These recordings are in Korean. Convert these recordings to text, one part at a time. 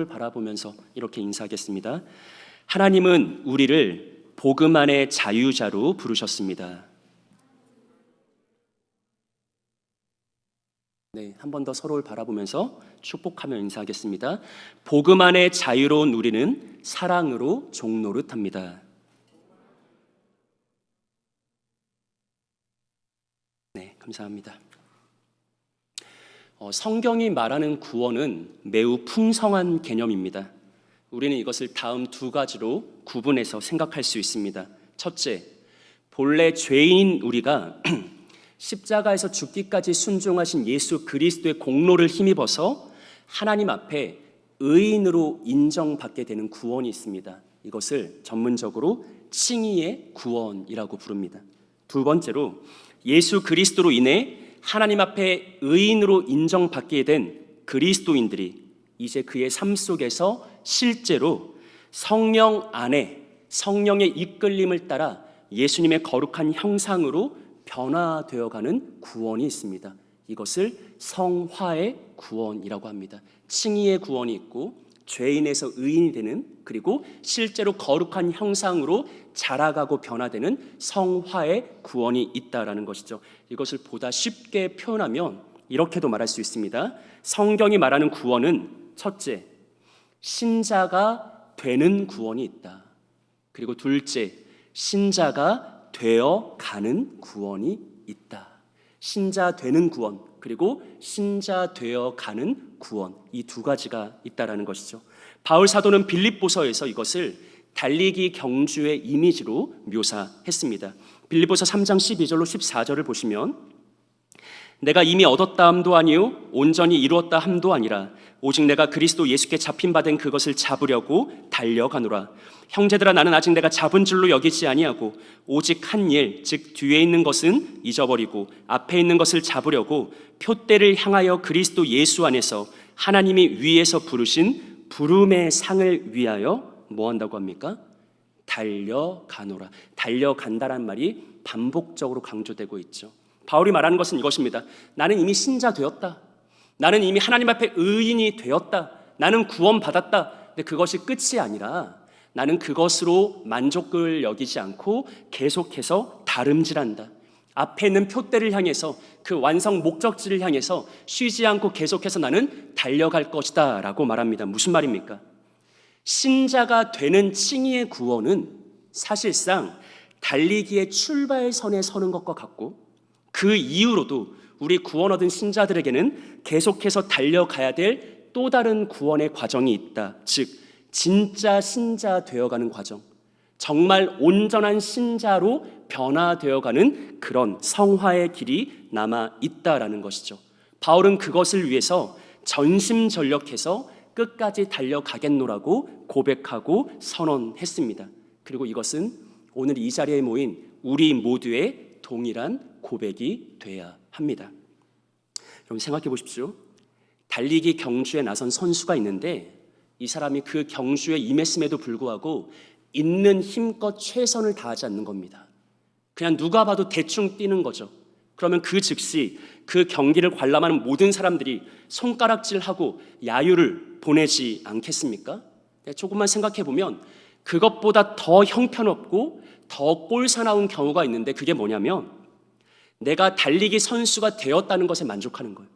바라보면서 이렇게 인사하겠습니다. 하나님은 우리를 복음 안의 자유자로 부르셨습니다. 네, 한 번 더 서로를 바라보면서 축복하며 인사하겠습니다. 복음 안의 자유로운 우리는 사랑으로 종노릇합니다. 네, 감사합니다. 성경이 말하는 구원은 매우 풍성한 개념입니다. 우리는 이것을 다음 두 가지로 구분해서 생각할 수 있습니다. 첫째, 본래 죄인인 우리가 십자가에서 죽기까지 순종하신 예수 그리스도의 공로를 힘입어서 하나님 앞에 의인으로 인정받게 되는 구원이 있습니다. 이것을 전문적으로 칭의의 구원이라고 부릅니다. 두 번째로, 예수 그리스도로 인해 하나님 앞에 의인으로 인정받게 된 그리스도인들이 이제 그의 삶 속에서 실제로 성령 안에 성령의 이끌림을 따라 예수님의 거룩한 형상으로 변화되어가는 구원이 있습니다. 이것을 성화의 구원이라고 합니다. 칭의의 구원이 있고 죄인에서 의인이 되는, 그리고 실제로 거룩한 형상으로 자라가고 변화되는 성화의 구원이 있다라는 것이죠. 이것을 보다 쉽게 표현하면 이렇게도 말할 수 있습니다. 성경이 말하는 구원은 첫째, 신자가 되는 구원이 있다. 그리고 둘째, 신자가 되어 가는 구원이 있다. 신자 되는 구원, 그리고 신자 되어 가는 구원, 이 두 가지가 있다라는 것이죠. 바울 사도는 빌립보서에서 이것을 달리기 경주의 이미지로 묘사했습니다. 빌립보서 3장 12절로 14절을 보시면, 내가 이미 얻었다 함도 아니요 온전히 이루었다 함도 아니라 오직 내가 그리스도 예수께 잡힌 바 된 그것을 잡으려고 달려가노라. 형제들아, 나는 아직 내가 잡은 줄로 여기지 아니하고 오직 한 일, 즉 뒤에 있는 것은 잊어버리고 앞에 있는 것을 잡으려고 표대를 향하여 그리스도 예수 안에서 하나님이 위에서 부르신 부름의 상을 위하여 뭐 한다고 합니까? 달려가노라. 달려간다란 말이 반복적으로 강조되고 있죠. 바울이 말하는 것은 이것입니다. 나는 이미 신자 되었다. 나는 이미 하나님 앞에 의인이 되었다. 나는 구원받았다. 근데 그것이 끝이 아니라 나는 그것으로 만족을 여기지 않고 계속해서 다름질한다. 앞에 있는 표대를 향해서, 그 완성 목적지를 향해서 쉬지 않고 계속해서 나는 달려갈 것이다 라고 말합니다. 무슨 말입니까? 신자가 되는 칭의의 구원은 사실상 달리기의 출발선에 서는 것과 같고, 그 이후로도 우리 구원 얻은 신자들에게는 계속해서 달려가야 될 또 다른 구원의 과정이 있다. 즉, 진짜 신자 되어가는 과정, 정말 온전한 신자로 변화되어가는 그런 성화의 길이 남아 있다라는 것이죠. 바울은 그것을 위해서 전심전력해서 끝까지 달려가겠노라고 고백하고 선언했습니다. 그리고 이것은 오늘 이 자리에 모인 우리 모두의 동일한 고백이 돼야 합니다. 여러분 생각해 보십시오. 달리기 경주에 나선 선수가 있는데 이 사람이 그 경주에 임했음에도 불구하고 있는 힘껏 최선을 다하지 않는 겁니다. 그냥 누가 봐도 대충 뛰는 거죠. 그러면 그 즉시 그 경기를 관람하는 모든 사람들이 손가락질하고 야유를 보내지 않겠습니까? 조금만 생각해 보면 그것보다 더 형편없고 더 꼴사나운 경우가 있는데, 그게 뭐냐면 내가 달리기 선수가 되었다는 것에 만족하는 거예요.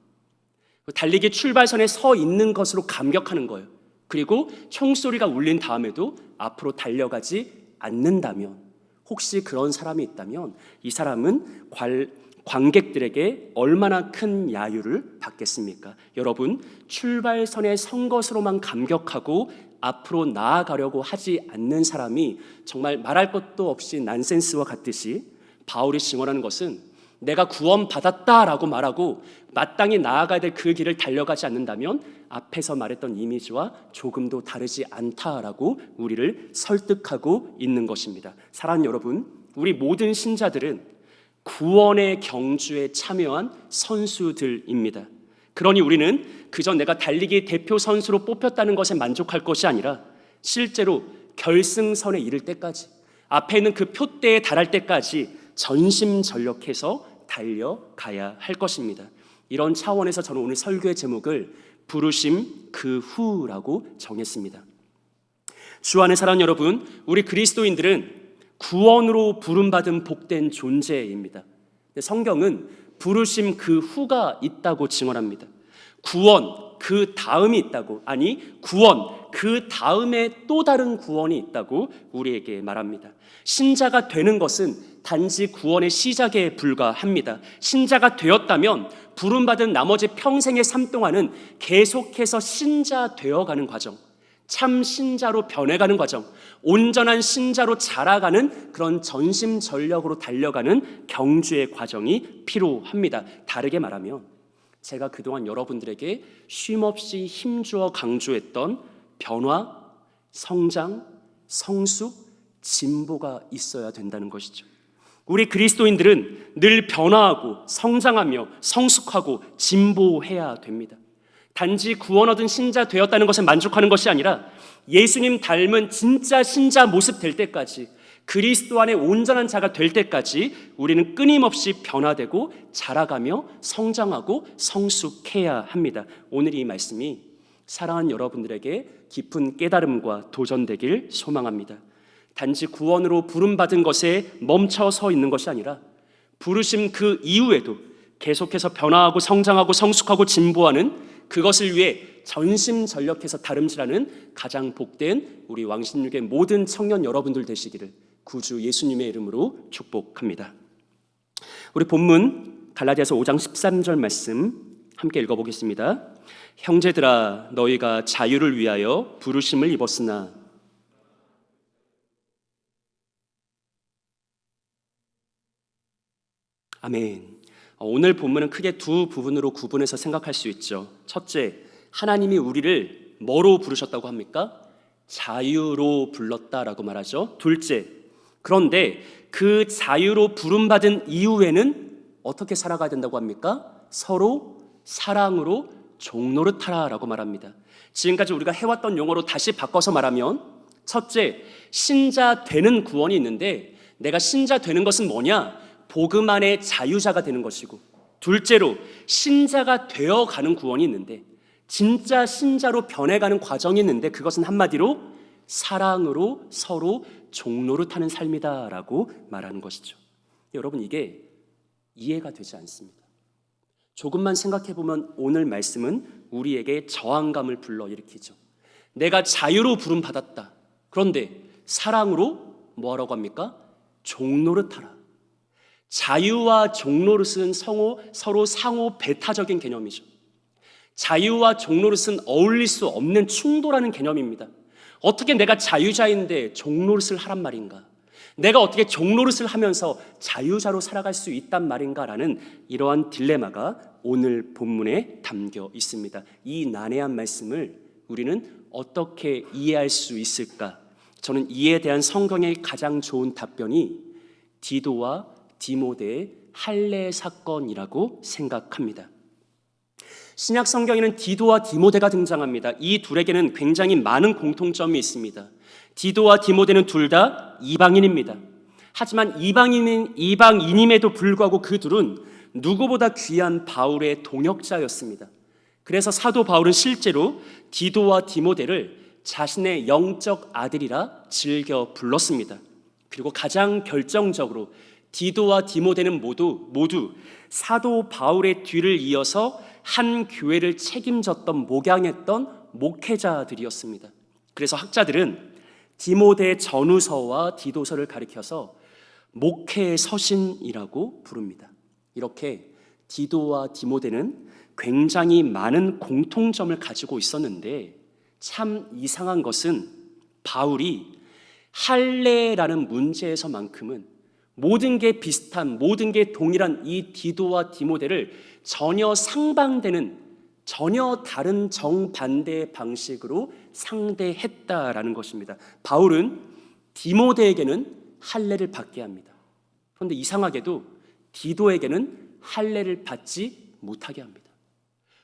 달리기 출발선에 서 있는 것으로 감격하는 거예요. 그리고 총소리가 울린 다음에도 앞으로 달려가지 않는다면, 혹시 그런 사람이 있다면 이 사람은 관객들에게 얼마나 큰 야유를 받겠습니까? 여러분, 출발선에 선 것으로만 감격하고 앞으로 나아가려고 하지 않는 사람이 정말 말할 것도 없이 난센스와 같듯이, 바울이 증언하는 것은 내가 구원받았다라고 말하고 마땅히 나아가야 될 그 길을 달려가지 않는다면 앞에서 말했던 이미지와 조금도 다르지 않다라고 우리를 설득하고 있는 것입니다. 사랑하는 여러분, 우리 모든 신자들은 구원의 경주에 참여한 선수들입니다. 그러니 우리는 그저 내가 달리기 대표 선수로 뽑혔다는 것에 만족할 것이 아니라 실제로 결승선에 이를 때까지, 앞에 있는 그 표대에 달할 때까지 전심전력해서 달려가야 할 것입니다. 이런 차원에서 저는 오늘 설교의 제목을 부르심 그 후라고 정했습니다. 주 안에 사랑하는 여러분, 우리 그리스도인들은 구원으로 부름받은 복된 존재입니다. 성경은 부르심 그 후가 있다고 증언합니다. 구원 그 다음이 있다고, 아니 구원 그 다음에 또 다른 구원이 있다고 우리에게 말합니다. 신자가 되는 것은 단지 구원의 시작에 불과합니다. 신자가 되었다면 부름받은 나머지 평생의 삶 동안은 계속해서 신자 되어가는 과정, 참 신자로 변해가는 과정, 온전한 신자로 자라가는 그런 전심전력으로 달려가는 경주의 과정이 필요합니다. 다르게 말하면 제가 그동안 여러분들에게 쉼없이 힘주어 강조했던 변화, 성장, 성숙, 진보가 있어야 된다는 것이죠. 우리 그리스도인들은 늘 변화하고 성장하며 성숙하고 진보해야 됩니다. 단지 구원 얻은 신자 되었다는 것에 만족하는 것이 아니라 예수님 닮은 진짜 신자 모습 될 때까지, 그리스도 안에 온전한 자가 될 때까지 우리는 끊임없이 변화되고 자라가며 성장하고 성숙해야 합니다. 오늘 이 말씀이 사랑하는 여러분들에게 깊은 깨달음과 도전되길 소망합니다. 단지 구원으로 부름받은 것에 멈춰서 있는 것이 아니라 부르심 그 이후에도 계속해서 변화하고 성장하고 성숙하고 진보하는, 그것을 위해 전심전력해서 다름질하는 가장 복된 우리 왕십육의 모든 청년 여러분들 되시기를 구주 예수님의 이름으로 축복합니다. 우리 본문 갈라디아서 5장 13절 말씀 함께 읽어보겠습니다. 형제들아, 너희가 자유를 위하여 부르심을 입었으나 아멘. 오늘 본문은 크게 두 부분으로 구분해서 생각할 수 있죠. 첫째, 하나님이 우리를 뭐로 부르셨다고 합니까? 자유로 불렀다라고 말하죠. 둘째, 그런데 그 자유로 부름받은 이후에는 어떻게 살아가야 된다고 합니까? 서로 사랑으로 종노릇하라라고 말합니다. 지금까지 우리가 해왔던 용어로 다시 바꿔서 말하면, 첫째, 신자 되는 구원이 있는데 내가 신자 되는 것은 뭐냐? 복음 안의 자유자가 되는 것이고, 둘째로 신자가 되어가는 구원이 있는데, 진짜 신자로 변해가는 과정이 있는데, 그것은 한마디로 사랑으로 서로 종노릇하는 삶이다라고 말하는 것이죠. 여러분, 이게 이해가 되지 않습니다. 조금만 생각해보면 오늘 말씀은 우리에게 저항감을 불러일으키죠. 내가 자유로 부름받았다. 그런데 사랑으로 뭐하라고 합니까? 종노릇하라. 자유와 종노릇은 서로 상호 배타적인 개념이죠. 자유와 종노릇은 어울릴 수 없는 충돌하는 개념입니다. 어떻게 내가 자유자인데 종노릇을 하란 말인가? 내가 어떻게 종노릇을 하면서 자유자로 살아갈 수 있단 말인가라는 이러한 딜레마가 오늘 본문에 담겨 있습니다. 이 난해한 말씀을 우리는 어떻게 이해할 수 있을까? 저는 이에 대한 성경의 가장 좋은 답변이 디도와 디모데의 할례 사건이라고 생각합니다. 신약 성경에는 디도와 디모데가 등장합니다. 이 둘에게는 굉장히 많은 공통점이 있습니다. 디도와 디모데는 둘 다 이방인입니다. 하지만 이방인임에도 불구하고 그 둘은 누구보다 귀한 바울의 동역자였습니다. 그래서 사도 바울은 실제로 디도와 디모데를 자신의 영적 아들이라 즐겨 불렀습니다. 그리고 가장 결정적으로 디도와 디모데는 모두 사도 바울의 뒤를 이어서 한 교회를 책임졌던, 목양했던 목회자들이었습니다. 그래서 학자들은 디모데 전후서와 디도서를 가리켜서 목회의 서신이라고 부릅니다. 이렇게 디도와 디모데는 굉장히 많은 공통점을 가지고 있었는데, 참 이상한 것은 바울이 할례라는 문제에서만큼은 모든 게 비슷한, 모든 게 동일한 이 디도와 디모데를 전혀 상반되는, 전혀 다른 정반대의 방식으로 상대했다라는 것입니다. 바울은 디모데에게는 할례를 받게 합니다. 그런데 이상하게도 디도에게는 할례를 받지 못하게 합니다.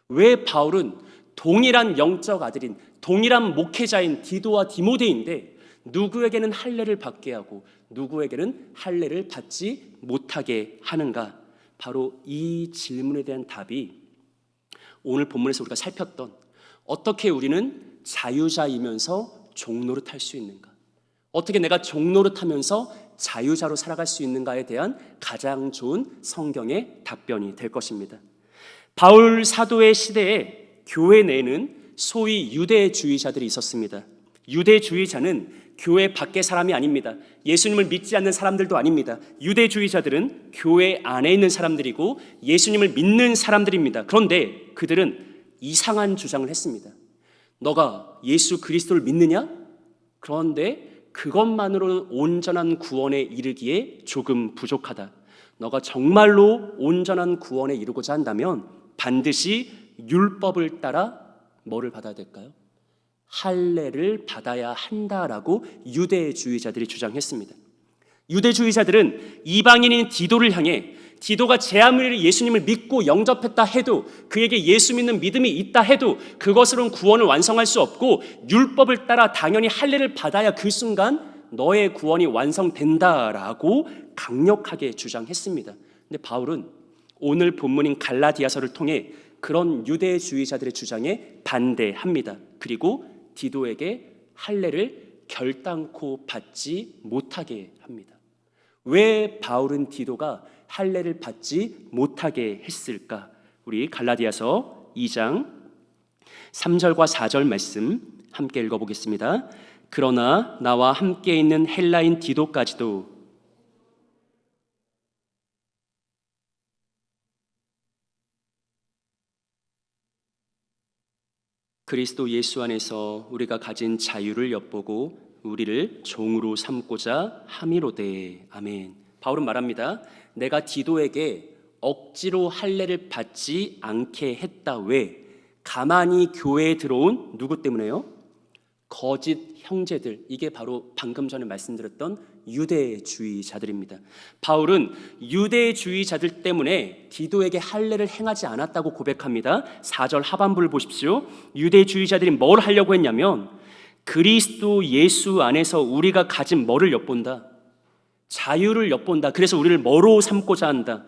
왜 바울은 동일한 영적 아들인, 동일한 목회자인 디도와 디모데인데 누구에게는 할례를 받게 하고 누구에게는 할례를 받지 못하게 하는가? 바로 이 질문에 대한 답이 오늘 본문에서 우리가 살폈던 어떻게 우리는 자유자이면서 종노릇할 수 있는가? 어떻게 내가 종노릇하면서 자유자로 살아갈 수 있는가에 대한 가장 좋은 성경의 답변이 될 것입니다. 바울 사도의 시대에 교회 내에는 소위 유대주의자들이 있었습니다. 유대주의자는 교회 밖의 사람이 아닙니다. 예수님을 믿지 않는 사람들도 아닙니다. 유대주의자들은 교회 안에 있는 사람들이고 예수님을 믿는 사람들입니다. 그런데 그들은 이상한 주장을 했습니다. 너가 예수 그리스도를 믿느냐? 그런데 그것만으로는 온전한 구원에 이르기에 조금 부족하다. 너가 정말로 온전한 구원에 이르고자 한다면 반드시 율법을 따라 뭐를 받아야 될까요? 할례를 받아야 한다라고 유대주의자들이 주장했습니다. 유대주의자들은 이방인인 디도를 향해 디도가 제 아무리 예수님을 믿고 영접했다 해도, 그에게 예수 믿는 믿음이 있다 해도 그것으로는 구원을 완성할 수 없고 율법을 따라 당연히 할례를 받아야 그 순간 너의 구원이 완성된다라고 강력하게 주장했습니다. 근데 바울은 오늘 본문인 갈라디아서를 통해 그런 유대주의자들의 주장에 반대합니다. 그리고 디도에게 할례를 결단코 받지 못하게 합니다. 왜 바울은 디도가 할례를 받지 못하게 했을까? 우리 갈라디아서 2장 3절과 4절 말씀 함께 읽어보겠습니다. 그러나 나와 함께 있는 헬라인 디도까지도 그리스도 예수 안에서 우리가 가진 자유를 엿보고 우리를 종으로 삼고자 함이로되. 아멘. 바울은 말합니다. 내가 디도에게 억지로 할례를 받지 않게 했다. 왜? 가만히 교회에 들어온 누구 때문에요? 거짓 형제들. 이게 바로 방금 전에 말씀드렸던 유대주의자들입니다. 바울은 유대주의자들 때문에 디도에게 할례를 행하지 않았다고 고백합니다. 4절 하반부를 보십시오. 유대주의자들이 뭘 하려고 했냐면 그리스도 예수 안에서 우리가 가진 뭐를 엿본다? 자유를 엿본다. 그래서 우리를 뭐로 삼고자 한다?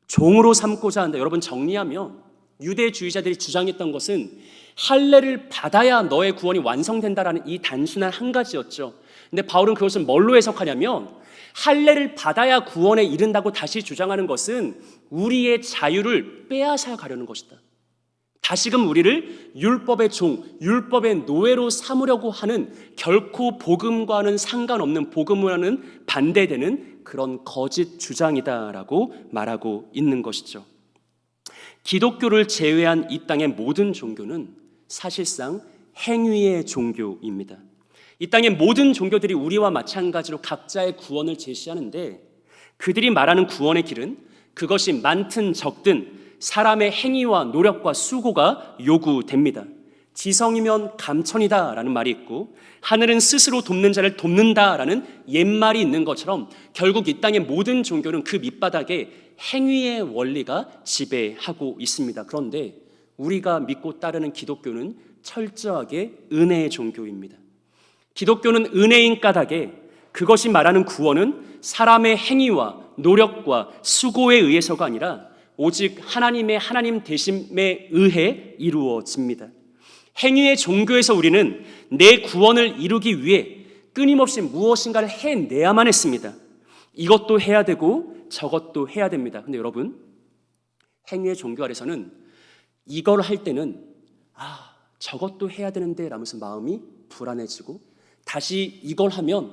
종으로 삼고자 한다. 여러분, 정리하면 유대주의자들이 주장했던 것은 할례를 받아야 너의 구원이 완성된다라는 이 단순한 한 가지였죠. 근데 바울은 그것을 뭘로 해석하냐면 할례를 받아야 구원에 이른다고 다시 주장하는 것은 우리의 자유를 빼앗아 가려는 것이다. 다시금 우리를 율법의 종, 율법의 노예로 삼으려고 하는, 결코 복음과는 상관없는, 복음과는 반대되는 그런 거짓 주장이다라고 말하고 있는 것이죠. 기독교를 제외한 이 땅의 모든 종교는 사실상 행위의 종교입니다. 이 땅의 모든 종교들이 우리와 마찬가지로 각자의 구원을 제시하는데 그들이 말하는 구원의 길은 그것이 많든 적든 사람의 행위와 노력과 수고가 요구됩니다. 지성이면 감천이다라는 말이 있고 하늘은 스스로 돕는 자를 돕는다라는 옛말이 있는 것처럼 결국 이 땅의 모든 종교는 그 밑바닥에 행위의 원리가 지배하고 있습니다. 그런데 우리가 믿고 따르는 기독교는 철저하게 은혜의 종교입니다. 기독교는 은혜인 까닭에 그것이 말하는 구원은 사람의 행위와 노력과 수고에 의해서가 아니라 오직 하나님의 하나님 되심에 의해 이루어집니다. 행위의 종교에서 우리는 내 구원을 이루기 위해 끊임없이 무엇인가를 해내야만 했습니다. 이것도 해야 되고 저것도 해야 됩니다. 근데 여러분, 행위의 종교 아래서는 이걸 할 때는 저것도 해야 되는데 라면서 마음이 불안해지고 다시 이걸 하면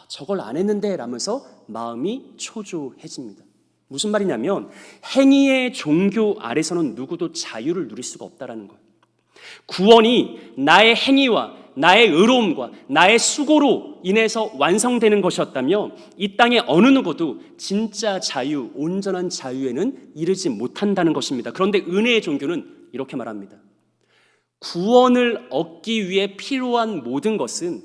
저걸 안 했는데 라면서 마음이 초조해집니다. 무슨 말이냐면 행위의 종교 아래서는 누구도 자유를 누릴 수가 없다라는 거예요. 구원이 나의 행위와 나의 의로움과 나의 수고로 인해서 완성되는 것이었다면 이 땅의 어느 누구도 진짜 자유, 온전한 자유에는 이르지 못한다는 것입니다. 그런데 은혜의 종교는 이렇게 말합니다. 구원을 얻기 위해 필요한 모든 것은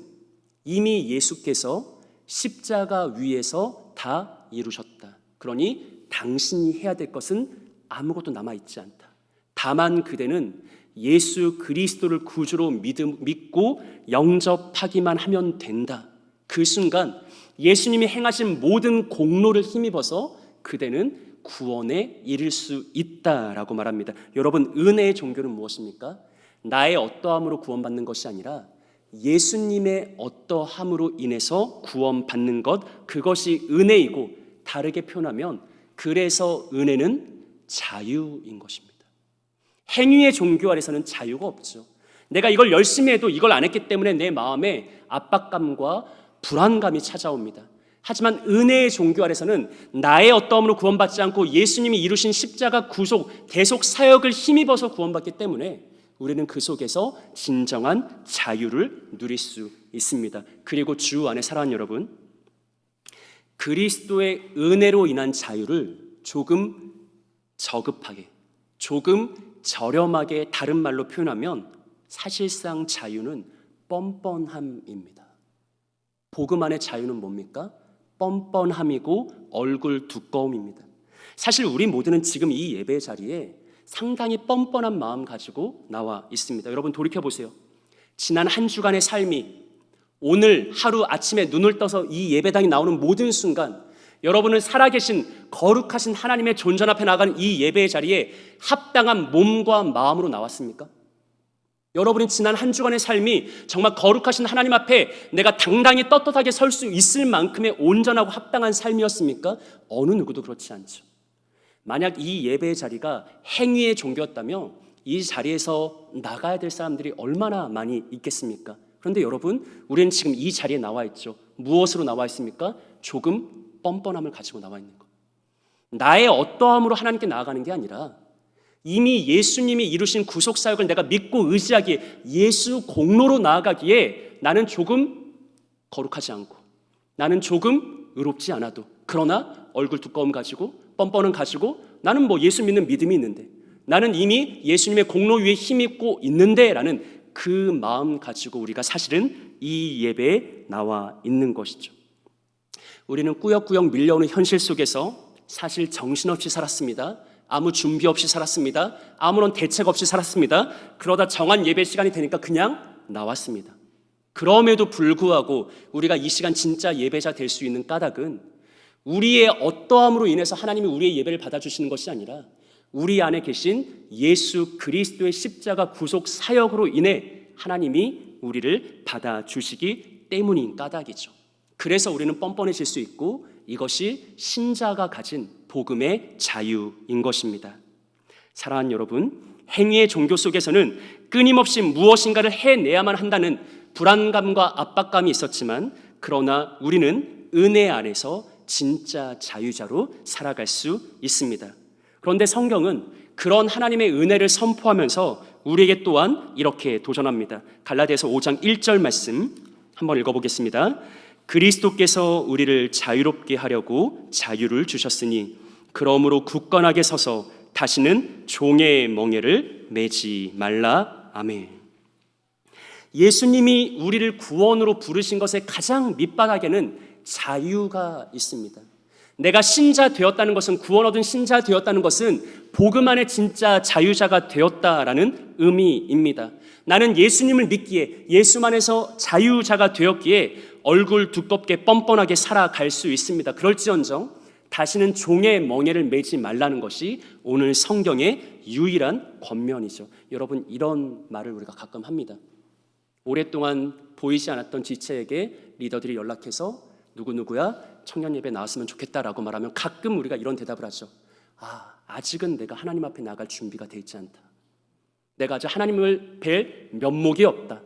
이미 예수께서 십자가 위에서 다 이루셨다. 그러니 당신이 해야 될 것은 아무것도 남아있지 않다. 다만 그대는 예수 그리스도를 구주로 믿고 영접하기만 하면 된다. 그 순간 예수님이 행하신 모든 공로를 힘입어서 그대는 구원에 이를 수 있다라고 말합니다. 여러분, 은혜의 종교는 무엇입니까? 나의 어떠함으로 구원받는 것이 아니라 예수님의 어떠함으로 인해서 구원받는 것, 그것이 은혜이고, 다르게 표현하면 그래서 은혜는 자유인 것입니다. 행위의 종교 아래서는 자유가 없죠. 내가 이걸 열심히 해도 이걸 안 했기 때문에 내 마음에 압박감과 불안감이 찾아옵니다. 하지만 은혜의 종교 아래서는 나의 어떠함으로 구원받지 않고 예수님이 이루신 십자가 구속, 대속 사역을 힘입어서 구원받기 때문에 우리는 그 속에서 진정한 자유를 누릴 수 있습니다. 그리고 주 안에 사랑하는 여러분, 그리스도의 은혜로 인한 자유를 조금 저급하게, 조금 저렴하게 다른 말로 표현하면 사실상 자유는 뻔뻔함입니다. 복음 안의 자유는 뭡니까? 뻔뻔함이고 얼굴 두꺼움입니다. 사실 우리 모두는 지금 이 예배 자리에 상당히 뻔뻔한 마음 가지고 나와 있습니다. 여러분 돌이켜보세요. 지난 한 주간의 삶이 오늘 하루 아침에 눈을 떠서 이 예배당에 나오는 모든 순간 여러분은 살아계신 거룩하신 하나님의 존전 앞에 나가는 이 예배의 자리에 합당한 몸과 마음으로 나왔습니까? 여러분이 지난 한 주간의 삶이 정말 거룩하신 하나님 앞에 내가 당당히 떳떳하게 설 수 있을 만큼의 온전하고 합당한 삶이었습니까? 어느 누구도 그렇지 않죠. 만약 이 예배의 자리가 행위의 종교였다면 이 자리에서 나가야 될 사람들이 얼마나 많이 있겠습니까? 그런데 여러분, 우리는 지금 이 자리에 나와 있죠. 무엇으로 나와 있습니까? 조금 뻔뻔함을 가지고 나와 있는 것. 나의 어떠함으로 하나님께 나아가는 게 아니라 이미 예수님이 이루신 구속사역을 내가 믿고 의지하기에, 예수 공로로 나아가기에 나는 조금 거룩하지 않고, 나는 조금 의롭지 않아도, 그러나 얼굴 두꺼움 가지고, 뻔뻔함 가지고, 나는 뭐 예수 믿는 믿음이 있는데, 나는 이미 예수님의 공로 위에 힘입고 있는데 라는 그 마음 가지고 우리가 사실은 이 예배에 나와 있는 것이죠. 우리는 꾸역꾸역 밀려오는 현실 속에서 사실 정신없이 살았습니다. 아무 준비 없이 살았습니다. 아무런 대책 없이 살았습니다. 그러다 정한 예배 시간이 되니까 그냥 나왔습니다. 그럼에도 불구하고 우리가 이 시간 진짜 예배자 될 수 있는 까닭은 우리의 어떠함으로 인해서 하나님이 우리의 예배를 받아주시는 것이 아니라 우리 안에 계신 예수 그리스도의 십자가 구속 사역으로 인해 하나님이 우리를 받아주시기 때문인 까닭이죠. 그래서 우리는 뻔뻔해질 수 있고 이것이 신자가 가진 복음의 자유인 것입니다. 사랑하는 여러분, 행위의 종교 속에서는 끊임없이 무엇인가를 해내야만 한다는 불안감과 압박감이 있었지만, 그러나 우리는 은혜 안에서 진짜 자유자로 살아갈 수 있습니다. 그런데 성경은 그런 하나님의 은혜를 선포하면서 우리에게 또한 이렇게 도전합니다. 갈라디아서 5장 1절 말씀 한번 읽어보겠습니다. 그리스도께서 우리를 자유롭게 하려고 자유를 주셨으니 그러므로 굳건하게 서서 다시는 종의 멍에를 매지 말라. 아멘. 예수님이 우리를 구원으로 부르신 것의 가장 밑바닥에는 자유가 있습니다. 내가 신자 되었다는 것은, 구원 얻은 신자 되었다는 것은 복음 안에 진짜 자유자가 되었다라는 의미입니다. 나는 예수님을 믿기에, 예수만에서 자유자가 되었기에 얼굴 두껍게 뻔뻔하게 살아갈 수 있습니다. 그럴지언정 다시는 종의 멍에를 매지 말라는 것이 오늘 성경의 유일한 권면이죠. 여러분, 이런 말을 우리가 가끔 합니다. 오랫동안 보이지 않았던 지체에게 리더들이 연락해서 누구누구야 청년 예배 나왔으면 좋겠다라고 말하면 가끔 우리가 이런 대답을 하죠. 아직은 내가 하나님 앞에 나갈 준비가 돼 있지 않다. 내가 아직 하나님을 뵐 면목이 없다.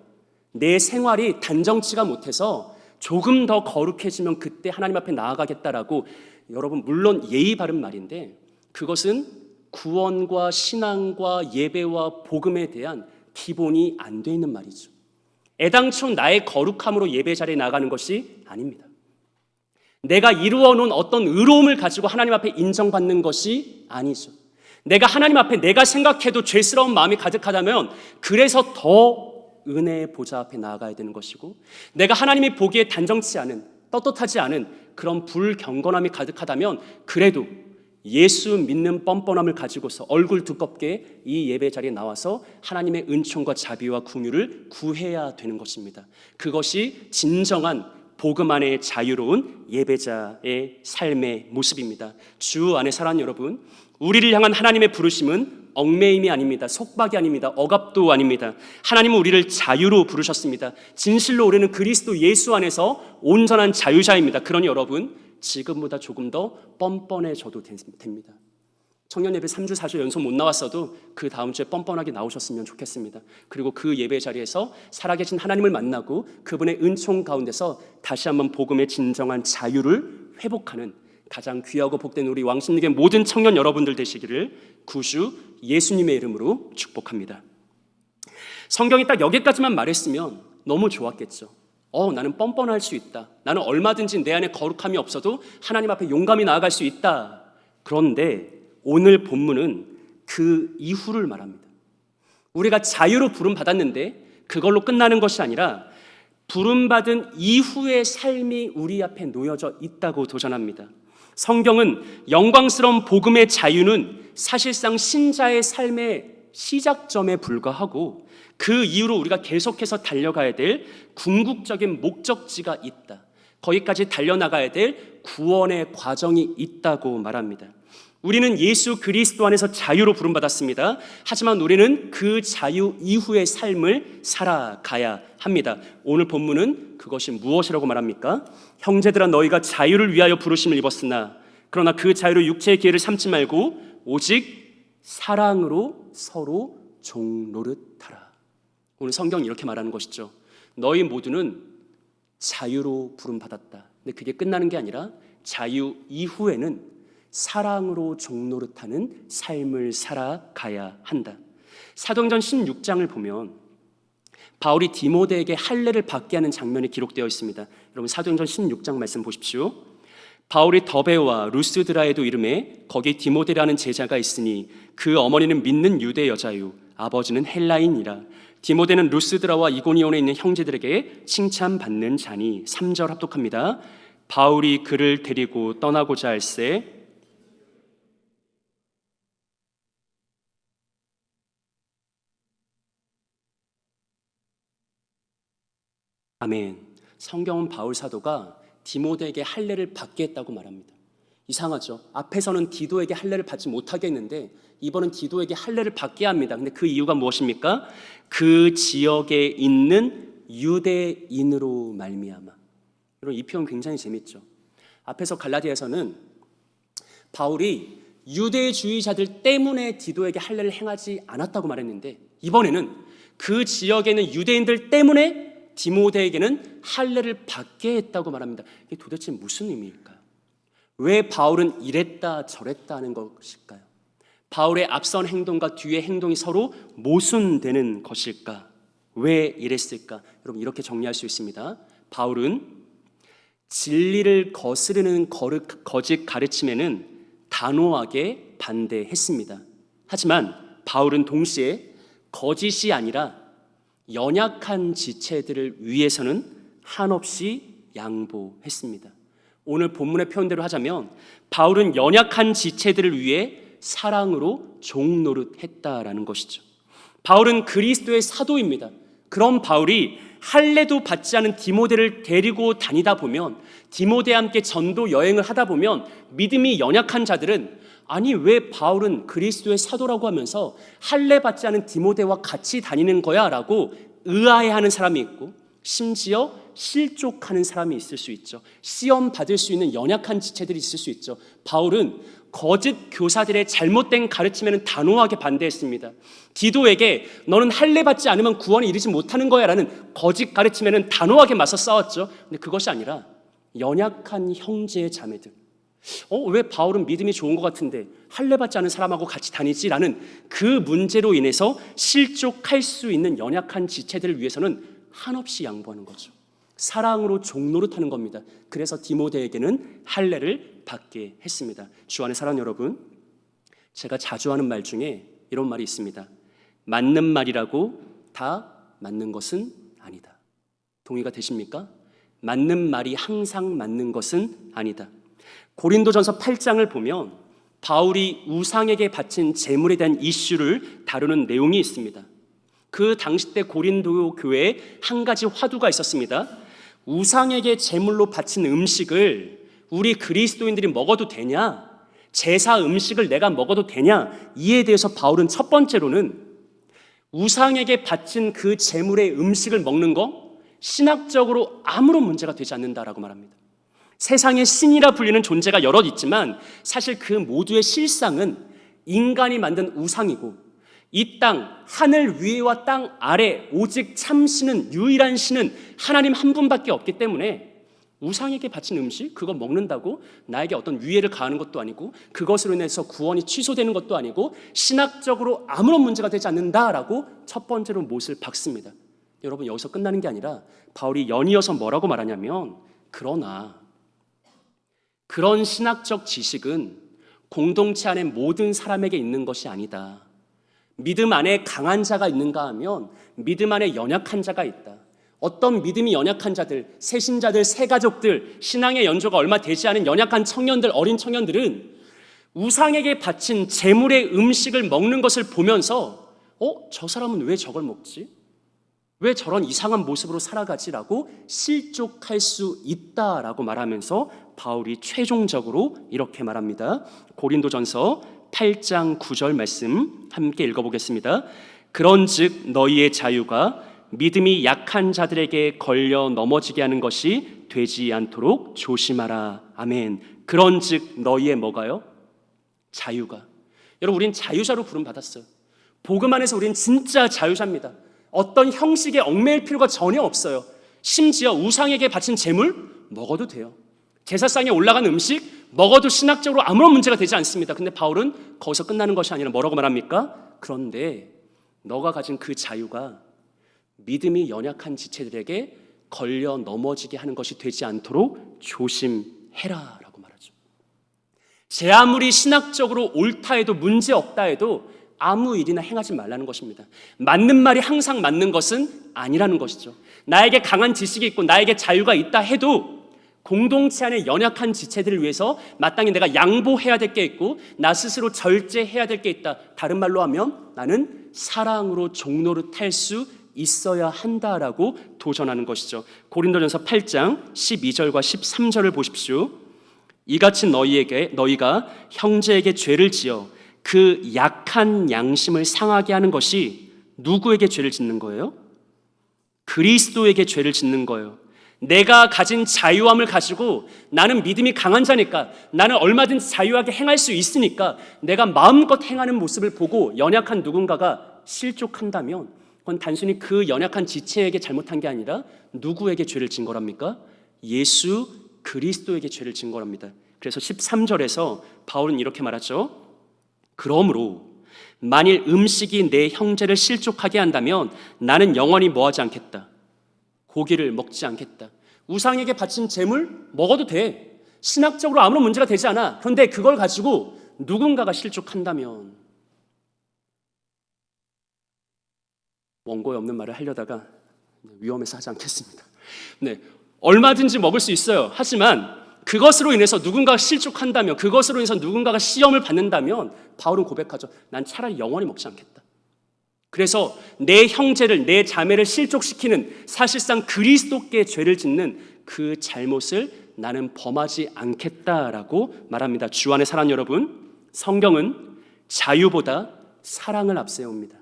내 생활이 단정치가 못해서 조금 더 거룩해지면 그때 하나님 앞에 나아가겠다라고. 여러분, 물론 예의 바른 말인데 그것은 구원과 신앙과 예배와 복음에 대한 기본이 안 돼 있는 말이죠. 애당초 나의 거룩함으로 예배 자리에 나가는 것이 아닙니다. 내가 이루어 놓은 어떤 의로움을 가지고 하나님 앞에 인정받는 것이 아니죠. 내가 하나님 앞에 내가 생각해도 죄스러운 마음이 가득하다면 그래서 더 은혜의 보좌 앞에 나아가야 되는 것이고, 내가 하나님이 보기에 단정치 않은, 떳떳하지 않은 그런 불경건함이 가득하다면 그래도 예수 믿는 뻔뻔함을 가지고서 얼굴 두껍게 이 예배 자리에 나와서 하나님의 은총과 자비와 긍휼을 구해야 되는 것입니다. 그것이 진정한 복음 안에 자유로운 예배자의 삶의 모습입니다. 주 안에 사랑하는 여러분, 우리를 향한 하나님의 부르심은 얽매임이 아닙니다. 속박이 아닙니다. 억압도 아닙니다. 하나님은 우리를 자유로 부르셨습니다. 진실로 우리는 그리스도 예수 안에서 온전한 자유자입니다. 그러니 여러분, 지금보다 조금 더 뻔뻔해져도 됩니다. 청년 예배 3주 4주 연속 못 나왔어도 그 다음 주에 뻔뻔하게 나오셨으면 좋겠습니다. 그리고 그 예배 자리에서 살아계신 하나님을 만나고 그분의 은총 가운데서 다시 한번 복음의 진정한 자유를 회복하는 가장 귀하고 복된 우리 왕십리교의 모든 청년 여러분들 되시기를 구주 예수님의 이름으로 축복합니다. 성경이 딱 여기까지만 말했으면 너무 좋았겠죠. 나는 뻔뻔할 수 있다. 나는 얼마든지 내 안에 거룩함이 없어도 하나님 앞에 용감히 나아갈 수 있다. 그런데 오늘 본문은 그 이후를 말합니다. 우리가 자유로 부름받았는데 그걸로 끝나는 것이 아니라 부름받은 이후의 삶이 우리 앞에 놓여져 있다고 도전합니다. 성경은 영광스러운 복음의 자유는 사실상 신자의 삶의 시작점에 불과하고 그 이후로 우리가 계속해서 달려가야 될 궁극적인 목적지가 있다. 거기까지 달려나가야 될 구원의 과정이 있다고 말합니다. 우리는 예수 그리스도 안에서 자유로 부름받았습니다. 하지만 우리는 그 자유 이후의 삶을 살아가야 합니다. 오늘 본문은 그것이 무엇이라고 말합니까? 형제들아 너희가 자유를 위하여 부르심을 입었으나 그러나 그 자유를 육체의 기회를 삼지 말고 오직 사랑으로 서로 종노릇하라. 오늘 성경이 이렇게 말하는 것이죠. 너희 모두는 자유로 부름받았다. 근데 그게 끝나는 게 아니라 자유 이후에는 사랑으로 종노릇하는 삶을 살아가야 한다. 사도행전 16장을 보면 바울이 디모데에게 할례를 받게 하는 장면이 기록되어 있습니다. 여러분 사도행전 16장 말씀 보십시오. 바울이 더베와 루스드라에도 이름에 거기 디모데라는 제자가 있으니 그 어머니는 믿는 유대 여자요 아버지는 헬라인이라. 디모데는 루스드라와 이고니온에 있는 형제들에게 칭찬받는 자니. 3절 합독합니다. 바울이 그를 데리고 떠나고자 할새 아멘. 성경은 바울 사도가 디모데에게 할례를 받게 했다고 말합니다. 이상하죠? 앞에서는 디도에게 할례를 받지 못하게 했는데 이번은 디도에게 할례를 받게 합니다. 근데 그 이유가 무엇입니까? 그 지역에 있는 유대인으로 말미암아. 여러분 이 표현 굉장히 재밌죠? 앞에서 갈라디아에서는 바울이 유대주의자들 때문에 디도에게 할례를 행하지 않았다고 말했는데 이번에는 그 지역에 있는 유대인들 때문에 디모데에게는 할례를 받게 했다고 말합니다. 이게 도대체 무슨 의미일까요? 왜 바울은 이랬다 저랬다 하는 것일까요? 바울의 앞선 행동과 뒤의 행동이 서로 모순되는 것일까? 왜 이랬을까? 여러분 이렇게 정리할 수 있습니다. 바울은 진리를 거스르는 거짓 가르침에는 단호하게 반대했습니다. 하지만 바울은 동시에 거짓이 아니라 연약한 지체들을 위해서는 한없이 양보했습니다. 오늘 본문의 표현대로 하자면 바울은 연약한 지체들을 위해 사랑으로 종노릇했다라는 것이죠. 바울은 그리스도의 사도입니다. 그런 바울이 할례도 받지 않은 디모데를 데리고 다니다 보면 디모데와 함께 전도 여행을 하다 보면 믿음이 연약한 자들은 아니 왜 바울은 그리스도의 사도라고 하면서 할례 받지 않은 디모데와 같이 다니는 거야? 라고 의아해하는 사람이 있고 심지어 실족하는 사람이 있을 수 있죠. 시험 받을 수 있는 연약한 지체들이 있을 수 있죠. 바울은 거짓 교사들의 잘못된 가르침에는 단호하게 반대했습니다. 디도에게 너는 할례 받지 않으면 구원에 이르지 못하는 거야 라는 거짓 가르침에는 단호하게 맞서 싸웠죠. 근데 그것이 아니라 연약한 형제의 자매들, 왜 바울은 믿음이 좋은 것 같은데 할례 받지 않은 사람하고 같이 다니지? 라는 그 문제로 인해서 실족할 수 있는 연약한 지체들을 위해서는 한없이 양보하는 거죠. 사랑으로 종노릇하는 겁니다. 그래서 디모데에게는 할례를 받게 했습니다. 주 안에 사랑하는 여러분, 제가 자주 하는 말 중에 이런 말이 있습니다. 맞는 말이라고 다 맞는 것은 아니다. 동의가 되십니까? 맞는 말이 항상 맞는 것은 아니다. 고린도전서 8장을 보면 바울이 우상에게 바친 제물에 대한 이슈를 다루는 내용이 있습니다. 그 당시 때 고린도 교회에 한 가지 화두가 있었습니다. 우상에게 제물로 바친 음식을 우리 그리스도인들이 먹어도 되냐? 제사 음식을 내가 먹어도 되냐? 이에 대해서 바울은 첫 번째로는 우상에게 바친 그 제물의 음식을 먹는 거 신학적으로 아무런 문제가 되지 않는다라고 말합니다. 세상에 신이라 불리는 존재가 여럿 있지만 사실 그 모두의 실상은 인간이 만든 우상이고, 이 땅, 하늘 위에와 땅 아래 오직 참 신은, 유일한 신은 하나님 한 분밖에 없기 때문에 우상에게 바친 음식, 그거 먹는다고 나에게 어떤 위해를 가하는 것도 아니고, 그것으로 인해서 구원이 취소되는 것도 아니고, 신학적으로 아무런 문제가 되지 않는다라고 첫 번째로 못을 박습니다. 여러분, 여기서 끝나는 게 아니라 바울이 연이어서 뭐라고 말하냐면, 그러나 그런 신학적 지식은 공동체 안에 모든 사람에게 있는 것이 아니다. 믿음 안에 강한 자가 있는가 하면 믿음 안에 연약한 자가 있다. 어떤 믿음이 연약한 자들, 새신자들, 새가족들, 신앙의 연조가 얼마 되지 않은 연약한 청년들, 어린 청년들은 우상에게 바친 제물의 음식을 먹는 것을 보면서 저 사람은 왜 저걸 먹지? 왜 저런 이상한 모습으로 살아가지라고 실족할 수 있다라고 말하면서 바울이 최종적으로 이렇게 말합니다. 고린도전서 8장 9절 말씀 함께 읽어보겠습니다. 그런즉 너희의 자유가 믿음이 약한 자들에게 걸려 넘어지게 하는 것이 되지 않도록 조심하라. 아멘. 그런즉 너희의 뭐가요? 자유가. 여러분, 우린 자유자로 부름받았어요. 복음 안에서 우린 진짜 자유자입니다. 어떤 형식에 얽매일 필요가 전혀 없어요. 심지어 우상에게 바친 제물 먹어도 돼요. 제사상에 올라간 음식 먹어도 신학적으로 아무런 문제가 되지 않습니다. 근데 바울은 거기서 끝나는 것이 아니라 뭐라고 말합니까? 그런데 너가 가진 그 자유가 믿음이 연약한 지체들에게 걸려 넘어지게 하는 것이 되지 않도록 조심해라 라고 말하죠. 제 아무리 신학적으로 옳다 해도 문제 없다 해도 아무 일이나 행하지 말라는 것입니다. 맞는 말이 항상 맞는 것은 아니라는 것이죠. 나에게 강한 지식이 있고 나에게 자유가 있다 해도 공동체 안에 연약한 지체들을 위해서 마땅히 내가 양보해야 될 게 있고 나 스스로 절제해야 될 게 있다. 다른 말로 하면 나는 사랑으로 종로를 탈 수 있어야 한다라고 도전하는 것이죠. 고린도전서 8장 12절과 13절을 보십시오. 이같이 너희가 형제에게 죄를 지어 그 약한 양심을 상하게 하는 것이 누구에게 죄를 짓는 거예요? 그리스도에게 죄를 짓는 거예요. 내가 가진 자유함을 가지고 나는 믿음이 강한 자니까, 나는 얼마든지 자유하게 행할 수 있으니까 내가 마음껏 행하는 모습을 보고 연약한 누군가가 실족한다면 그건 단순히 그 연약한 지체에게 잘못한 게 아니라 누구에게 죄를 진 거랍니까? 예수 그리스도에게 죄를 진 거랍니다. 그래서 13절에서 바울은 이렇게 말하죠. 그러므로 만일 음식이 내 형제를 실족하게 한다면 나는 영원히 뭐하지 않겠다. 고기를 먹지 않겠다. 우상에게 바친 재물 먹어도 돼. 신학적으로 아무런 문제가 되지 않아. 그런데 그걸 가지고 누군가가 실족한다면, 원고에 없는 말을 하려다가 위험해서 하지 않겠습니다. 네, 얼마든지 먹을 수 있어요. 하지만 그것으로 인해서 누군가가 실족한다면, 그것으로 인해서 누군가가 시험을 받는다면 바울은 고백하죠. 난 차라리 영원히 먹지 않겠다. 그래서 내 형제를, 내 자매를 실족시키는, 사실상 그리스도께 죄를 짓는 그 잘못을 나는 범하지 않겠다라고 말합니다. 주 안의 사랑 여러분, 성경은 자유보다 사랑을 앞세웁니다.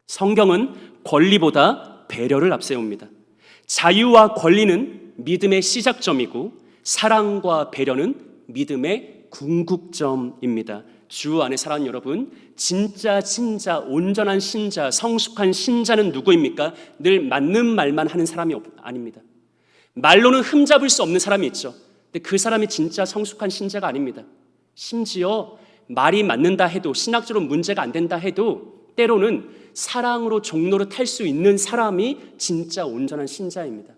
성경은 권리보다 배려를 앞세웁니다. 자유와 권리는 믿음의 시작점이고 사랑과 배려는 믿음의 궁극점입니다. 주 안에 사랑하는 여러분, 진짜 온전한 신자, 성숙한 신자는 누구입니까? 늘 맞는 말만 하는 사람이 아닙니다. 말로는 흠잡을 수 없는 사람이 있죠. 근데 그 사람이 진짜 성숙한 신자가 아닙니다. 심지어 말이 맞는다 해도, 신학적으로 문제가 안 된다 해도 때로는 사랑으로 종로를 탈 수 있는 사람이 진짜 온전한 신자입니다.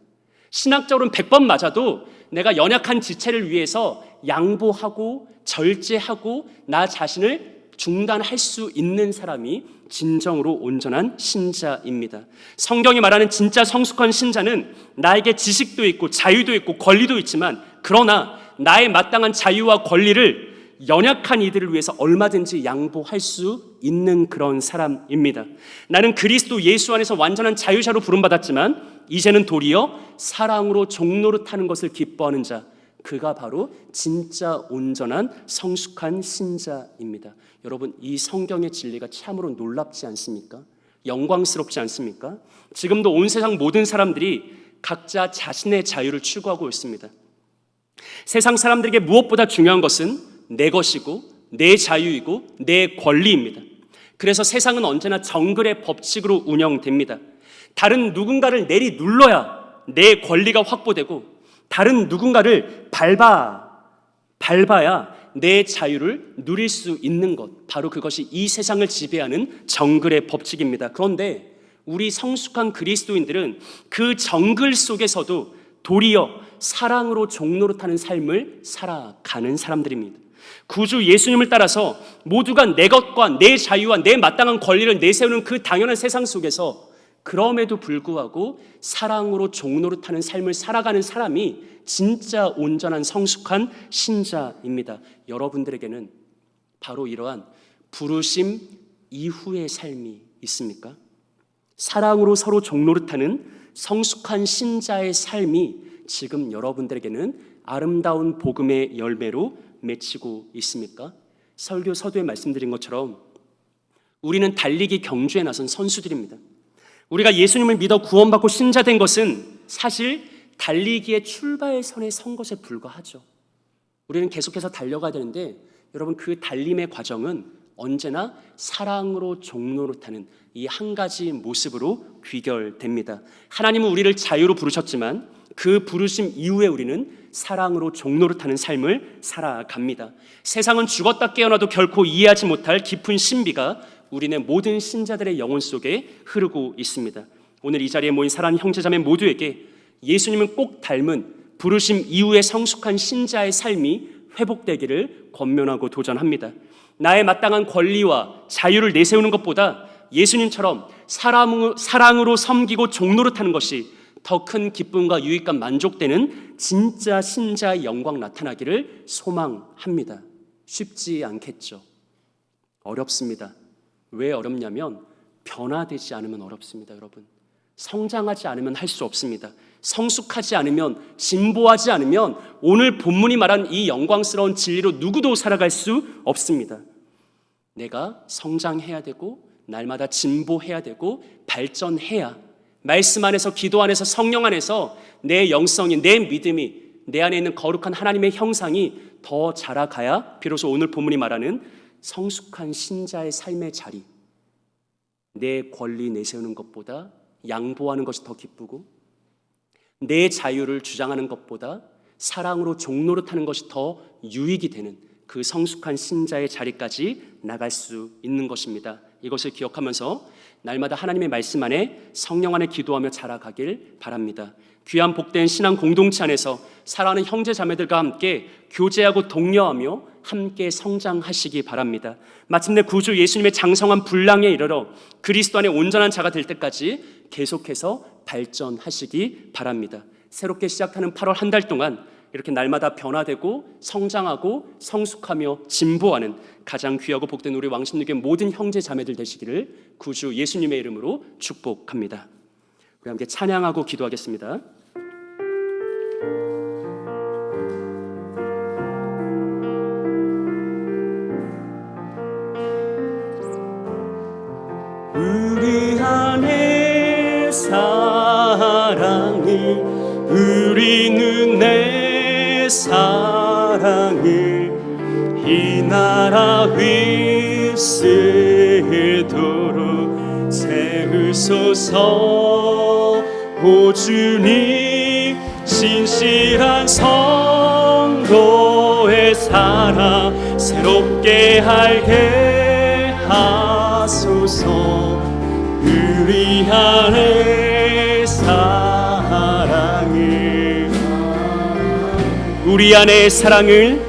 신학적으로는 100번 맞아도 내가 연약한 지체를 위해서 양보하고 절제하고 나 자신을 중단할 수 있는 사람이 진정으로 온전한 신자입니다. 성경이 말하는 진짜 성숙한 신자는 나에게 지식도 있고 자유도 있고 권리도 있지만, 그러나 나의 마땅한 자유와 권리를 연약한 이들을 위해서 얼마든지 양보할 수 있는 그런 사람입니다. 나는 그리스도 예수 안에서 완전한 자유자로 부름받았지만 이제는 도리어 사랑으로 종노릇하는 것을 기뻐하는 자, 그가 바로 진짜 온전한 성숙한 신자입니다. 여러분, 이 성경의 진리가 참으로 놀랍지 않습니까? 영광스럽지 않습니까? 지금도 온 세상 모든 사람들이 각자 자신의 자유를 추구하고 있습니다. 세상 사람들에게 무엇보다 중요한 것은 내 것이고 내 자유이고 내 권리입니다. 그래서 세상은 언제나 정글의 법칙으로 운영됩니다. 다른 누군가를 내리 눌러야 내 권리가 확보되고 다른 누군가를 밟아야 내 자유를 누릴 수 있는 것, 바로 그것이 이 세상을 지배하는 정글의 법칙입니다. 그런데 우리 성숙한 그리스도인들은 그 정글 속에서도 도리어 사랑으로 종노릇하는 삶을 살아가는 사람들입니다. 구주 예수님을 따라서 모두가 내 것과 내 자유와 내 마땅한 권리를 내세우는 그 당연한 세상 속에서 그럼에도 불구하고 사랑으로 종노릇하는 삶을 살아가는 사람이 진짜 온전한 성숙한 신자입니다. 여러분들에게는 바로 이러한 부르심 이후의 삶이 있습니까? 사랑으로 서로 종노릇하는 성숙한 신자의 삶이 지금 여러분들에게는 아름다운 복음의 열매로 맺히고 있습니까? 설교 서두에 말씀드린 것처럼 우리는 달리기 경주에 나선 선수들입니다. 우리가 예수님을 믿어 구원받고 신자된 것은 사실 달리기의 출발선에 선 것에 불과하죠. 우리는 계속해서 달려가야 되는데 여러분, 그 달림의 과정은 언제나 사랑으로 종노릇하는 이 한 가지 모습으로 귀결됩니다. 하나님은 우리를 자유로 부르셨지만 그 부르심 이후에 우리는 사랑으로 종노릇하는 삶을 살아갑니다. 세상은 죽었다 깨어나도 결코 이해하지 못할 깊은 신비가 우리네 모든 신자들의 영혼 속에 흐르고 있습니다. 오늘 이 자리에 모인 사랑하는 형제자매 모두에게 예수님을 꼭 닮은 부르심 이후의 성숙한 신자의 삶이 회복되기를 권면하고 도전합니다. 나의 마땅한 권리와 자유를 내세우는 것보다 예수님처럼 사랑으로 섬기고 종노릇하는 것이 더 큰 기쁨과 유익과 만족되는 진짜 신자의 영광 나타나기를 소망합니다. 쉽지 않겠죠. 어렵습니다. 왜 어렵냐면 변화되지 않으면 어렵습니다. 여러분, 성장하지 않으면 할 수 없습니다. 성숙하지 않으면, 진보하지 않으면 오늘 본문이 말한 이 영광스러운 진리로 누구도 살아갈 수 없습니다. 내가 성장해야 되고 날마다 진보해야 되고 발전해야, 말씀 안에서, 기도 안에서, 성령 안에서 내 영성이, 내 믿음이, 내 안에 있는 거룩한 하나님의 형상이 더 자라가야 비로소 오늘 본문이 말하는 성숙한 신자의 삶의 자리, 내 권리 내세우는 것보다 양보하는 것이 더 기쁘고 내 자유를 주장하는 것보다 사랑으로 종노릇하는 것이 더 유익이 되는 그 성숙한 신자의 자리까지 나갈 수 있는 것입니다. 이것을 기억하면서 날마다 하나님의 말씀 안에 성령 안에 기도하며 자라가길 바랍니다. 귀한 복된 신앙 공동체 안에서 사랑하는 형제 자매들과 함께 교제하고 독려하며 함께 성장하시기 바랍니다. 마침내 구주 예수님의 장성한 분량에 이르러 그리스도 안에 온전한 자가 될 때까지 계속해서 발전하시기 바랍니다. 새롭게 시작하는 8월 한 달 동안 이렇게 날마다 변화되고 성장하고 성숙하며 진보하는 가장 귀하고 복된 우리 왕십리교회 모든 형제 자매들 되시기를 구주 예수님의 이름으로 축복합니다. 우리 함께 찬양하고 기도하겠습니다. 우리 안에 사랑을, 우리는 내 사랑을 이 나라 휩쓸도록 세우소서. 오 주님, 신실한 성도의 사랑 새롭게 알게 하소서. 우리 안에 사랑을, 우리 안에 사랑을,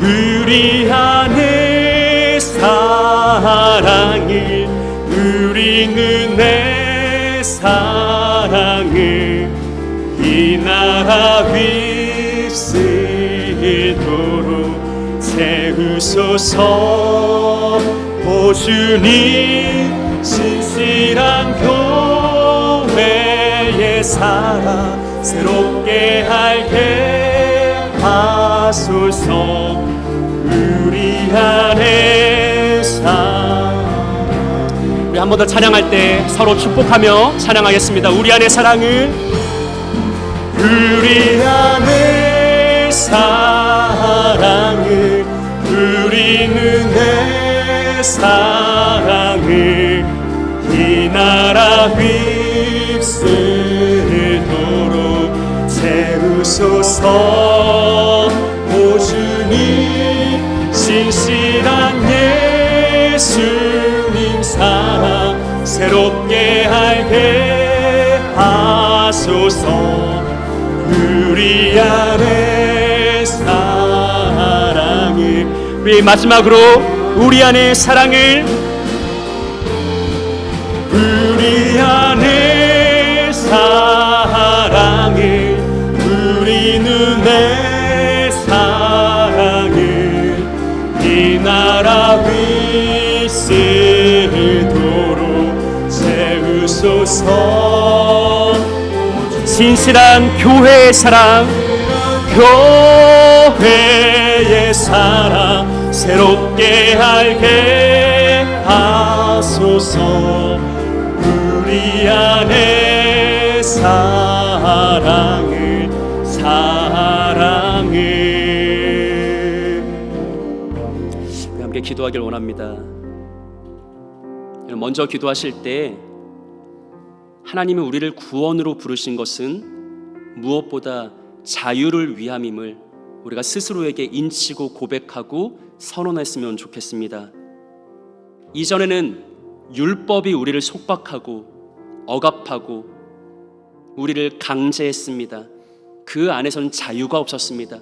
우리 안에 사랑을, 우리는 내 사랑을 이 나라 휩쓸도록 세우소서. 오 주님, 신실한 교회의 사랑 새롭게 알게 하소서. 우리 안에 사랑. 우리 한 번 더 찬양할 때 서로 축복하며 찬양하겠습니다. 우리 안에 사랑을, 우리 안에 사랑을, 우리는 내 사랑을 이 나라 휩쓸도록 채우소서. 오 주님, 신실한 예수님 사랑 새롭게 알게 하소서. 우리 안에 사랑을, 우리 마지막으로 우리 안에 사랑을, 우리 안에 사랑을, 우리는 내 사랑을 이 나라 휘슬도록 채우소서. 진실한 교회의 사랑, 교회의 사랑 새롭게 알게 하소서. 우리 안에 사랑을, 사랑을. 우리 함께 기도하길 원합니다. 먼저 기도하실 때 하나님은 우리를 구원으로 부르신 것은 무엇보다 자유를 위함임을 우리가 스스로에게 인치고 고백하고 선언했으면 좋겠습니다. 이전에는 율법이 우리를 속박하고 억압하고 우리를 강제했습니다. 그 안에서는 자유가 없었습니다.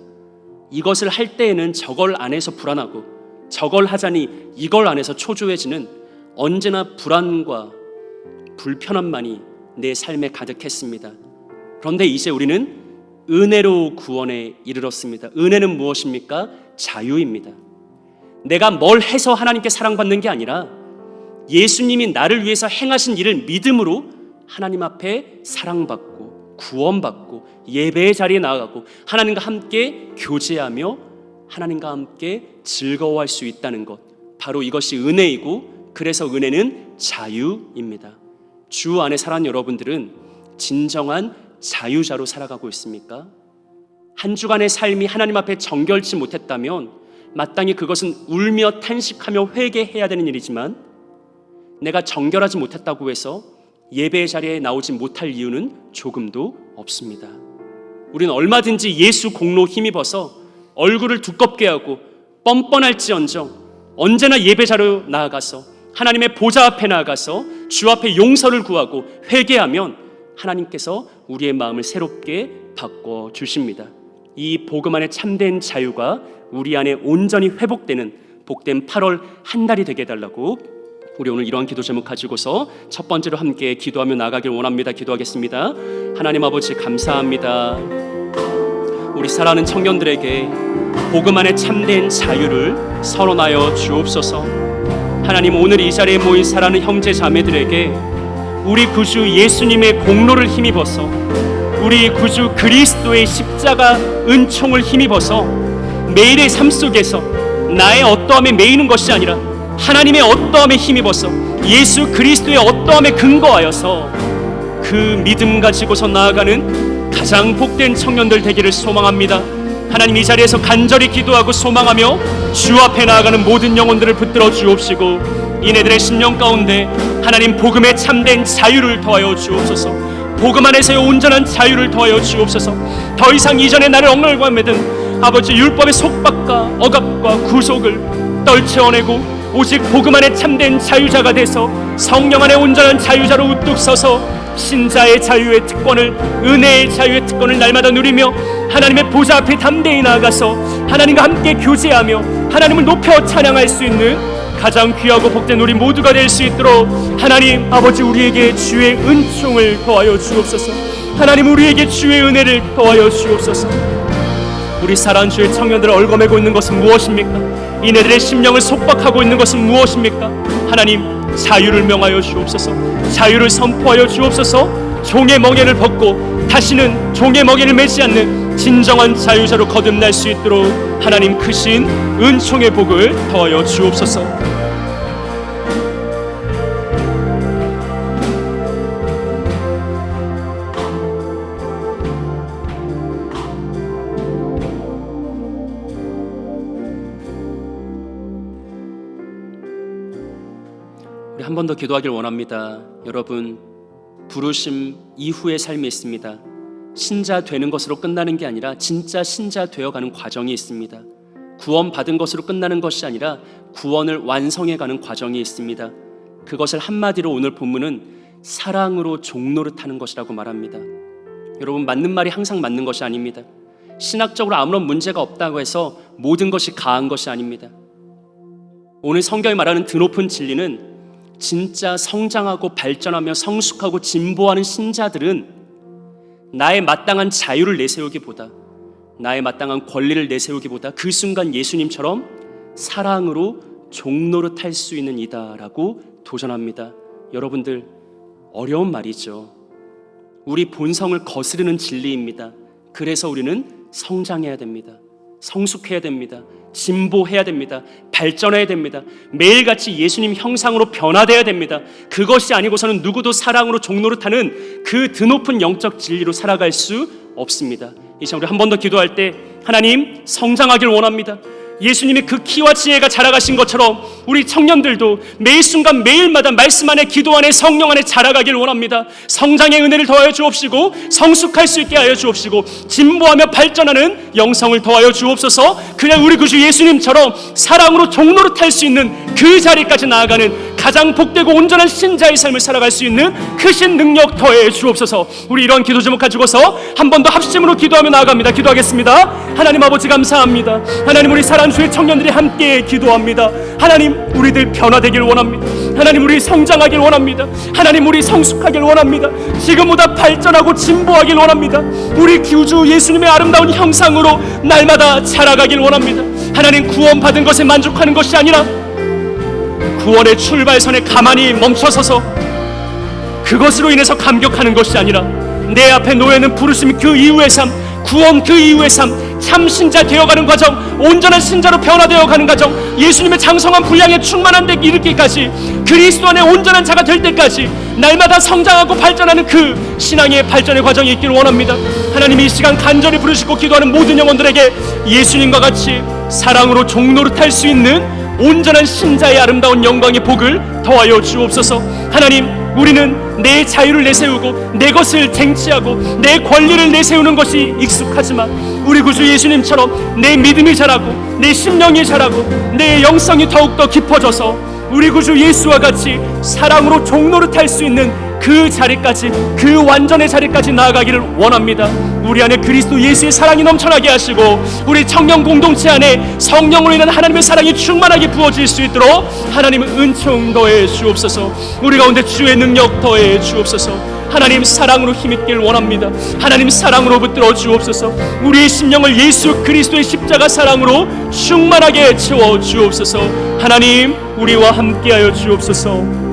이것을 할 때에는 저걸 안에서 불안하고 저걸 하자니 이걸 안에서 초조해지는 언제나 불안과 불편함만이 내 삶에 가득했습니다. 그런데 이제 우리는 은혜로 구원에 이르렀습니다. 은혜는 무엇입니까? 자유입니다. 내가 뭘 해서 하나님께 사랑받는 게 아니라 예수님이 나를 위해서 행하신 일을 믿음으로 하나님 앞에 사랑받고 구원받고 예배의 자리에 나아가고 하나님과 함께 교제하며 하나님과 함께 즐거워할 수 있다는 것, 바로 이것이 은혜이고, 그래서 은혜는 자유입니다. 주 안에 살아가는 여러분들은 진정한 자유자로 살아가고 있습니까? 한 주간의 삶이 하나님 앞에 정결치 못했다면 마땅히 그것은 울며 탄식하며 회개해야 되는 일이지만, 내가 정결하지 못했다고 해서 예배의 자리에 나오지 못할 이유는 조금도 없습니다. 우리는 얼마든지 예수 공로 힘입어서 얼굴을 두껍게 하고 뻔뻔할지언정 언제나 예배 자리로 나아가서 하나님의 보좌 앞에 나아가서 주 앞에 용서를 구하고 회개하면 하나님께서 우리의 마음을 새롭게 바꿔 주십니다. 이 복음 안에 참된 자유가 우리 안에 온전히 회복되는 복된 8월 한 달이 되게 해달라고 우리 오늘 이러한 기도 제목 가지고서 첫 번째로 함께 기도하며 나아가길 원합니다. 기도하겠습니다. 하나님 아버지 감사합니다. 우리 사랑하는 청년들에게 복음 안에 참된 자유를 선언하여 주옵소서. 하나님, 오늘 이 자리에 모인 사랑하는 형제 자매들에게 우리 구주 예수님의 공로를 힘입어서, 우리 구주 그리스도의 십자가 은총을 힘입어서 매일의 삶 속에서 나의 어떠함에 매이는 것이 아니라 하나님의 어떠함에 힘입어서 예수 그리스도의 어떠함에 근거하여서 그 믿음 가지고서 나아가는 가장 복된 청년들 되기를 소망합니다. 하나님, 이 자리에서 간절히 기도하고 소망하며 주 앞에 나아가는 모든 영혼들을 붙들어 주옵시고, 이네들의 심령 가운데 하나님 복음에 참된 자유를 더하여 주옵소서. 복음 안에서의 온전한 자유를 더하여 주옵소서. 더 이상 이전에 나를 억눌과 매든 아버지 율법의 속박과 억압과 구속을 떨쳐내고 오직 복음 안에 참된 자유자가 돼서 성령 안에 온전한 자유자로 우뚝 서서 신자의 자유의 특권을, 은혜의 자유의 특권을 날마다 누리며 하나님의 보좌 앞에 담대히 나아가서 하나님과 함께 교제하며 하나님을 높여 찬양할 수 있는 가장 귀하고 복된 우리 모두가 될 수 있도록 하나님 아버지, 우리에게 주의 은총을 더하여 주옵소서. 하나님, 우리에게 주의 은혜를 더하여 주옵소서. 우리 사랑하는 주의 청년들을 얽어매고 있는 것은 무엇입니까? 이네들의 심령을 속박하고 있는 것은 무엇입니까? 하나님, 자유를 명하여 주옵소서. 자유를 선포하여 주옵소서. 종의 멍에를 벗고 다시는 종의 멍에를 매지 않는 진정한 자유자로 거듭날 수 있도록 하나님 크신 은총의 복을 더하여 주옵소서. 우리 한 번 더 기도하길 원합니다. 여러분, 부르심 이후의 삶이 있습니다. 신자 되는 것으로 끝나는 게 아니라 진짜 신자 되어가는 과정이 있습니다. 구원 받은 것으로 끝나는 것이 아니라 구원을 완성해가는 과정이 있습니다. 그것을 한마디로 오늘 본문은 사랑으로 종노릇하는 것이라고 말합니다. 여러분, 맞는 말이 항상 맞는 것이 아닙니다. 신학적으로 아무런 문제가 없다고 해서 모든 것이 가한 것이 아닙니다. 오늘 성경이 말하는 드높은 진리는 진짜 성장하고 발전하며 성숙하고 진보하는 신자들은 나의 마땅한 자유를 내세우기보다, 나의 마땅한 권리를 내세우기보다 그 순간 예수님처럼 사랑으로 종노릇할 수 있는 이다라고 도전합니다. 여러분들, 어려운 말이죠. 우리 본성을 거스르는 진리입니다. 그래서 우리는 성장해야 됩니다. 성숙해야 됩니다. 진보해야 됩니다. 발전해야 됩니다. 매일같이 예수님 형상으로 변화돼야 됩니다. 그것이 아니고서는 누구도 사랑으로 종노릇하는 그 드높은 영적 진리로 살아갈 수 없습니다. 이 시간 우리 한 번 더 기도할 때 하나님, 성장하길 원합니다. 예수님의 그 키와 지혜가 자라가신 것처럼 우리 청년들도 매일 순간 매일마다 말씀 안에, 기도 안에, 성령 안에 자라가길 원합니다. 성장의 은혜를 더하여 주옵시고 성숙할 수 있게 하여 주옵시고 진보하며 발전하는 영성을 더하여 주옵소서. 그냥 우리 구주 예수님처럼 사랑으로 종노릇할 수 있는 그 자리까지 나아가는 가장 복되고 온전한 신자의 삶을 살아갈 수 있는 크신 능력 더해 주옵소서. 우리 이런 기도 제목 가지고서 한 번 더 합심으로 기도하며 나아갑니다. 기도하겠습니다. 하나님 아버지, 감사합니다. 하나님, 우리 사랑주의 청년들이 함께 기도합니다. 하나님, 우리들 변화되길 원합니다. 하나님, 우리 성장하길 원합니다. 하나님, 우리 성숙하길 원합니다. 지금보다 발전하고 진보하길 원합니다. 우리 구주 예수님의 아름다운 형상으로 날마다 자라가길 원합니다. 하나님, 구원받은 것에 만족하는 것이 아니라 구원의 출발선에 가만히 멈춰서서 그것으로 인해서 감격하는 것이 아니라 내 앞에 놓여있는 부르심 그 이후의 삶, 구원 그 이후의 삶, 참 신자 되어가는 과정, 온전한 신자로 변화되어가는 과정, 예수님의 장성한 분량에 충만한 데 이르기까지, 그리스도 안에 온전한 자가 될 때까지 날마다 성장하고 발전하는 그 신앙의 발전의 과정이 있기를 원합니다. 하나님, 이 시간 간절히 부르시고 기도하는 모든 영혼들에게 예수님과 같이 사랑으로 종노릇할 수 있는 온전한 신자의 아름다운 영광의 복을 더하여 주옵소서. 하나님, 우리는 내 자유를 내세우고 내 것을 쟁취하고 내 권리를 내세우는 것이 익숙하지만 우리 구주 예수님처럼 내 믿음이 자라고 내 심령이 자라고 내 영성이 더욱더 깊어져서 우리 구주 예수와 같이 사랑으로 종노릇할 수 있는 그 자리까지, 그 완전의 자리까지 나아가기를 원합니다. 우리 안에 그리스도 예수의 사랑이 넘쳐나게 하시고 우리 청년 공동체 안에 성령으로 인한 하나님의 사랑이 충만하게 부어질 수 있도록 하나님의 은총 더해 주옵소서. 우리 가운데 주의 능력 더해 주옵소서. 하나님, 사랑으로 힘있길 원합니다. 하나님, 사랑으로 붙들어 주옵소서. 우리의 심령을 예수 그리스도의 십자가 사랑으로 충만하게 채워 주옵소서. 하나님, 우리와 함께하여 주옵소서.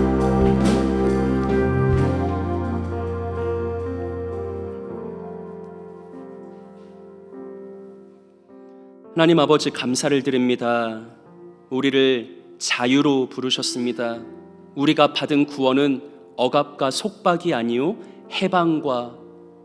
하나님 아버지, 감사를 드립니다. 우리를 자유로 부르셨습니다. 우리가 받은 구원은 억압과 속박이 아니요 해방과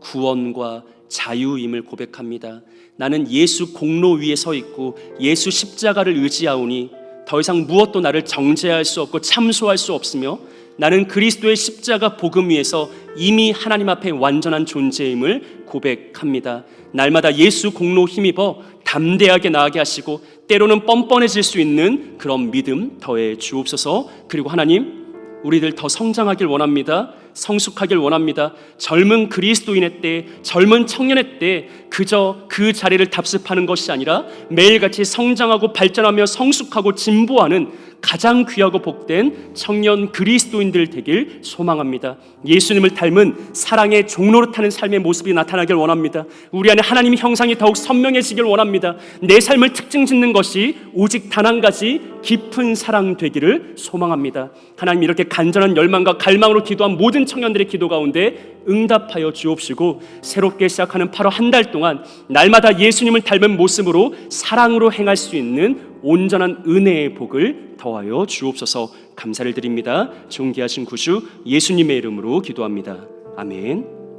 구원과 자유임을 고백합니다. 나는 예수 공로 위에 서 있고 예수 십자가를 의지하오니 더 이상 무엇도 나를 정죄할 수 없고 참소할 수 없으며 나는 그리스도의 십자가 복음 위에서 이미 하나님 앞에 완전한 존재임을 고백합니다. 날마다 예수 공로 힘입어 담대하게 나아가게 하시고 때로는 뻔뻔해질 수 있는 그런 믿음 더해 주옵소서. 그리고 하나님, 우리들 더 성장하길 원합니다. 성숙하길 원합니다. 젊은 그리스도인의 때, 젊은 청년의 때 그저 그 자리를 답습하는 것이 아니라 매일같이 성장하고 발전하며 성숙하고 진보하는 가장 귀하고 복된 청년 그리스도인들 되길 소망합니다. 예수님을 닮은 사랑의 종로로 타는 삶의 모습이 나타나길 원합니다. 우리 안에 하나님의 형상이 더욱 선명해지길 원합니다. 내 삶을 특징 짓는 것이 오직 단 한 가지 깊은 사랑 되기를 소망합니다. 하나님, 이렇게 간절한 열망과 갈망으로 기도한 모든 청년들의 기도 가운데 응답하여 주옵시고, 새롭게 시작하는 8월 한 달 동안 날마다 예수님을 닮은 모습으로 사랑으로 행할 수 있는 온전한 은혜의 복을 더하여 주옵소서. 감사를 드립니다. 존귀하신 구주 예수님의 이름으로 기도합니다. 아멘.